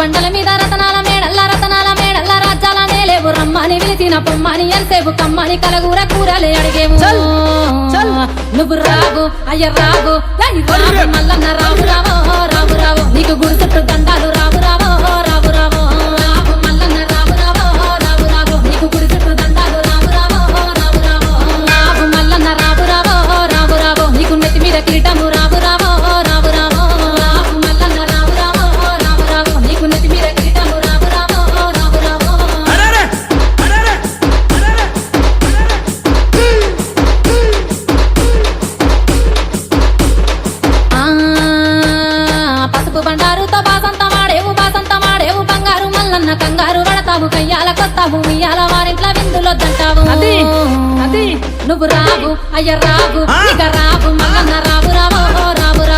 బండల మీద రతనాల మేడల్ల రాజ్యాల నేలేవు రమ్మని పిలిచిన పొమ్మని ఎంతసేపు కమ్మని కలగూర కూరలే అడిగేవు నువ్వు రావు అయ్య రావు మల్లన్న రావు రావో రావు రావు నీకు గుడి చుట్టూ దండాలు రావు రావో రావు రావో రావు మల్లన్న రావు రావో రావు రావు నీకు గుడి చుట్టూ దండాలు రావు రావో రావు రావో రావు మల్లన్న రావు రావో రావు రావో నీకు నెత్తి మీద కిరీటము రావు రావో రావు రావో రావు మల్లన్న రావు రావో రావు రావో నీకు నెత్తి మీద కిరీటము రావు రావో రావు రావో పసుపు బండారుతో బాసంత మాడేవు బంగారు మల్లన్న కంగారు పడతావు కయ్యాల కొత్తావు ఇయ్యాల వారింట్ల విందులొద్దంటావు నువ్వు రావు అయ్య రావు ఇక రావు మల్లన్న రావు రావు